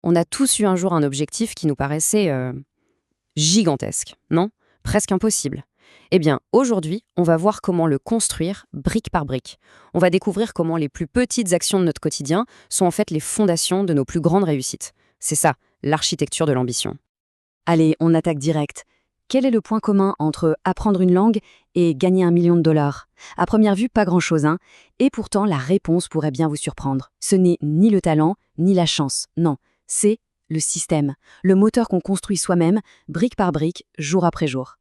On a tous eu un jour un objectif qui nous paraissait gigantesque, non? Presque impossible. Eh bien, aujourd'hui, on va voir comment le construire brique par brique. On va découvrir comment les plus petites actions de notre quotidien sont en fait les fondations de nos plus grandes réussites. C'est ça, l'architecture de l'ambition. Allez, on attaque direct. Quel est le point commun entre apprendre une langue et gagner 1 million de dollars? À première vue, pas grand-chose, hein. Et pourtant, la réponse pourrait bien vous surprendre. Ce n'est ni le talent, ni la chance. Non, c'est le système. Le moteur qu'on construit soi-même, brique par brique, jour après jour.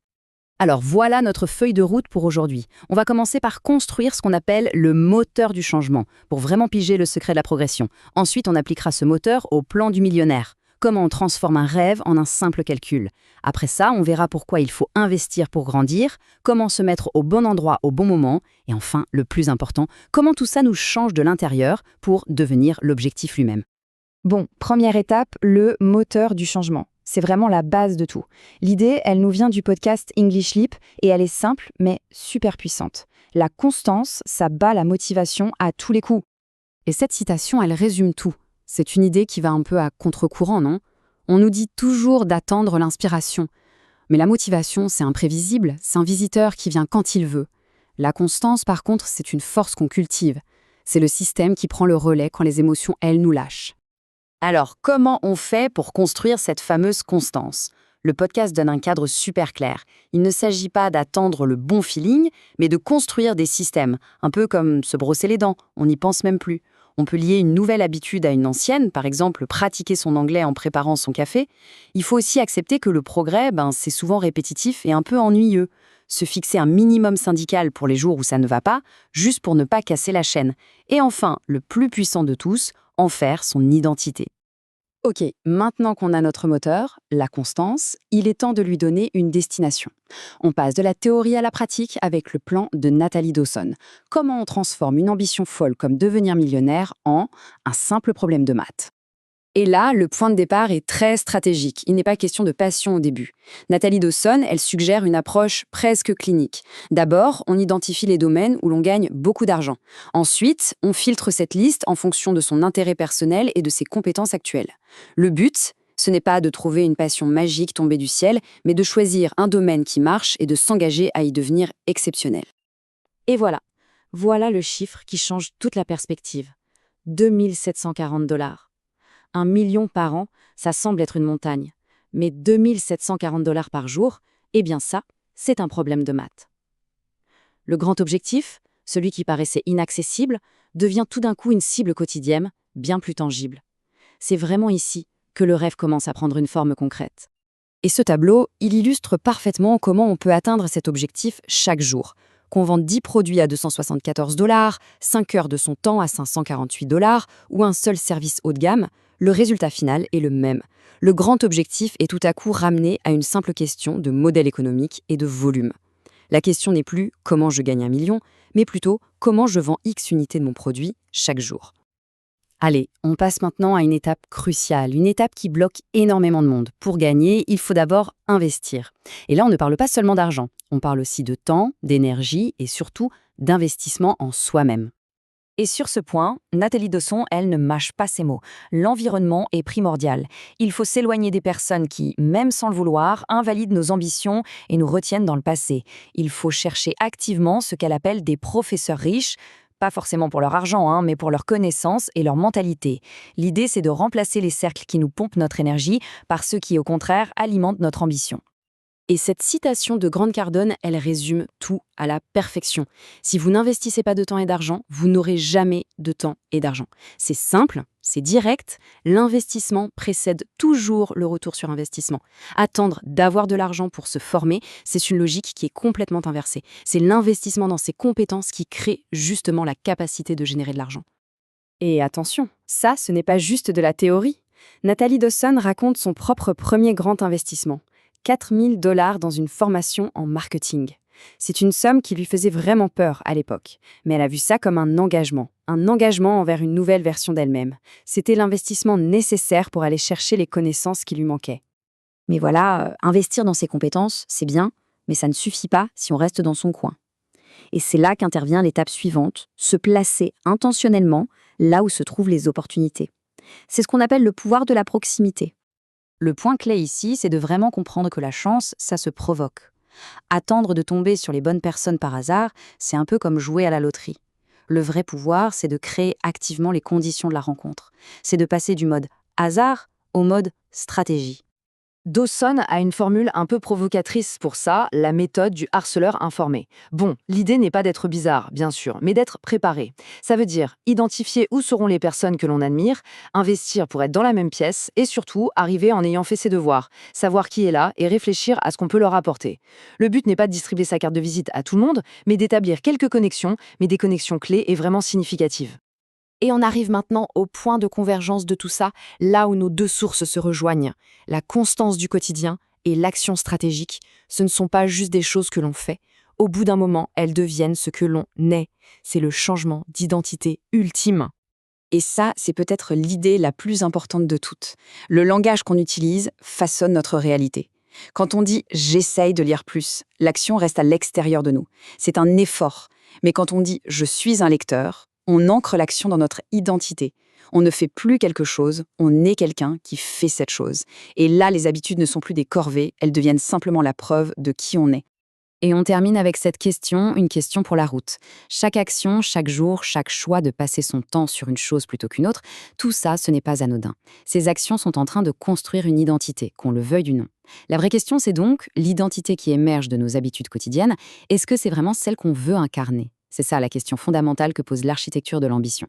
Alors voilà notre feuille de route pour aujourd'hui. On va commencer par construire ce qu'on appelle le moteur du changement, pour vraiment piger le secret de la progression. Ensuite, on appliquera ce moteur au plan du millionnaire. Comment on transforme un rêve en un simple calcul. Après ça, on verra pourquoi il faut investir pour grandir, comment se mettre au bon endroit au bon moment, et enfin, le plus important, comment tout ça nous change de l'intérieur pour devenir l'objectif lui-même. Bon, première étape, le moteur du changement. C'est vraiment la base de tout. L'idée, elle nous vient du podcast English Leap et elle est simple mais super puissante. La constance, ça bat la motivation à tous les coups. Et cette citation, elle résume tout. C'est une idée qui va un peu à contre-courant, non? On nous dit toujours d'attendre l'inspiration. Mais la motivation, c'est imprévisible, c'est un visiteur qui vient quand il veut. La constance, par contre, c'est une force qu'on cultive. C'est le système qui prend le relais quand les émotions, elles, nous lâchent. Alors, comment on fait pour construire cette fameuse constance? Le podcast donne un cadre super clair. Il ne s'agit pas d'attendre le bon feeling, mais de construire des systèmes, un peu comme se brosser les dents, on n'y pense même plus. On peut lier une nouvelle habitude à une ancienne, par exemple pratiquer son anglais en préparant son café. Il faut aussi accepter que le progrès, c'est souvent répétitif et un peu ennuyeux. Se fixer un minimum syndical pour les jours où ça ne va pas, juste pour ne pas casser la chaîne. Et enfin, le plus puissant de tous, en faire son identité. Ok, maintenant qu'on a notre moteur, la constance, il est temps de lui donner une destination. On passe de la théorie à la pratique avec le plan de Nathalie Dawson. Comment on transforme une ambition folle comme devenir millionnaire en un simple problème de maths. Et là, le point de départ est très stratégique. Il n'est pas question de passion au début. Nathalie Dawson, elle suggère une approche presque clinique. D'abord, on identifie les domaines où l'on gagne beaucoup d'argent. Ensuite, on filtre cette liste en fonction de son intérêt personnel et de ses compétences actuelles. Le but, ce n'est pas de trouver une passion magique tombée du ciel, mais de choisir un domaine qui marche et de s'engager à y devenir exceptionnel. Et voilà. Voilà le chiffre qui change toute la perspective. 2 740 $. 1 million par an, ça semble être une montagne. Mais 2 740 $ par jour, eh bien ça, c'est un problème de maths. Le grand objectif, celui qui paraissait inaccessible, devient tout d'un coup une cible quotidienne, bien plus tangible. C'est vraiment ici que le rêve commence à prendre une forme concrète. Et ce tableau, il illustre parfaitement comment on peut atteindre cet objectif chaque jour. Qu'on vende 10 produits à 274 $, 5 heures de son temps à 548 $ ou un seul service haut de gamme, le résultat final est le même. Le grand objectif est tout à coup ramené à une simple question de modèle économique et de volume. La question n'est plus « comment je gagne 1 million ?», mais plutôt « comment je vends X unités de mon produit chaque jour ». Allez, on passe maintenant à une étape cruciale, une étape qui bloque énormément de monde. Pour gagner, il faut d'abord investir. Et là, on ne parle pas seulement d'argent, on parle aussi de temps, d'énergie et surtout d'investissement en soi-même. Et sur ce point, Nathalie Dawson, elle ne mâche pas ses mots. L'environnement est primordial. Il faut s'éloigner des personnes qui, même sans le vouloir, invalident nos ambitions et nous retiennent dans le passé. Il faut chercher activement ce qu'elle appelle des professeurs riches, pas forcément pour leur argent, mais pour leur connaissance et leur mentalité. L'idée, c'est de remplacer les cercles qui nous pompent notre énergie par ceux qui, au contraire, alimentent notre ambition. Et cette citation de Grant Cardone, elle résume tout à la perfection. Si vous n'investissez pas de temps et d'argent, vous n'aurez jamais de temps et d'argent. C'est simple, c'est direct, l'investissement précède toujours le retour sur investissement. Attendre d'avoir de l'argent pour se former, c'est une logique qui est complètement inversée. C'est l'investissement dans ses compétences qui crée justement la capacité de générer de l'argent. Et attention, ça, ce n'est pas juste de la théorie. Nathalie Dawson raconte son propre premier grand investissement. 4 000 $ dans une formation en marketing. C'est une somme qui lui faisait vraiment peur à l'époque, mais elle a vu ça comme un engagement envers une nouvelle version d'elle-même. C'était l'investissement nécessaire pour aller chercher les connaissances qui lui manquaient. Mais voilà, investir dans ses compétences, c'est bien, mais ça ne suffit pas si on reste dans son coin. Et c'est là qu'intervient l'étape suivante, se placer intentionnellement là où se trouvent les opportunités. C'est ce qu'on appelle le pouvoir de la proximité. Le point clé ici, c'est de vraiment comprendre que la chance, ça se provoque. Attendre de tomber sur les bonnes personnes par hasard, c'est un peu comme jouer à la loterie. Le vrai pouvoir, c'est de créer activement les conditions de la rencontre. C'est de passer du mode hasard au mode stratégie. Dawson a une formule un peu provocatrice pour ça, la méthode du harceleur informé. Bon, l'idée n'est pas d'être bizarre, bien sûr, mais d'être préparé. Ça veut dire identifier où seront les personnes que l'on admire, investir pour être dans la même pièce et surtout arriver en ayant fait ses devoirs, savoir qui est là et réfléchir à ce qu'on peut leur apporter. Le but n'est pas de distribuer sa carte de visite à tout le monde, mais d'établir quelques connexions, mais des connexions clés et vraiment significatives. Et on arrive maintenant au point de convergence de tout ça, là où nos deux sources se rejoignent. La constance du quotidien et l'action stratégique, ce ne sont pas juste des choses que l'on fait. Au bout d'un moment, elles deviennent ce que l'on est. C'est le changement d'identité ultime. Et ça, c'est peut-être l'idée la plus importante de toutes. Le langage qu'on utilise façonne notre réalité. Quand on dit « j'essaye de lire plus », l'action reste à l'extérieur de nous. C'est un effort. Mais quand on dit « je suis un lecteur », on ancre l'action dans notre identité. On ne fait plus quelque chose, on est quelqu'un qui fait cette chose. Et là, les habitudes ne sont plus des corvées, elles deviennent simplement la preuve de qui on est. Et on termine avec cette question, une question pour la route. Chaque action, chaque jour, chaque choix de passer son temps sur une chose plutôt qu'une autre, tout ça, ce n'est pas anodin. Ces actions sont en train de construire une identité, qu'on le veuille ou non. La vraie question, c'est donc, l'identité qui émerge de nos habitudes quotidiennes, est-ce que c'est vraiment celle qu'on veut incarner ? C'est ça la question fondamentale que pose l'architecture de l'ambition.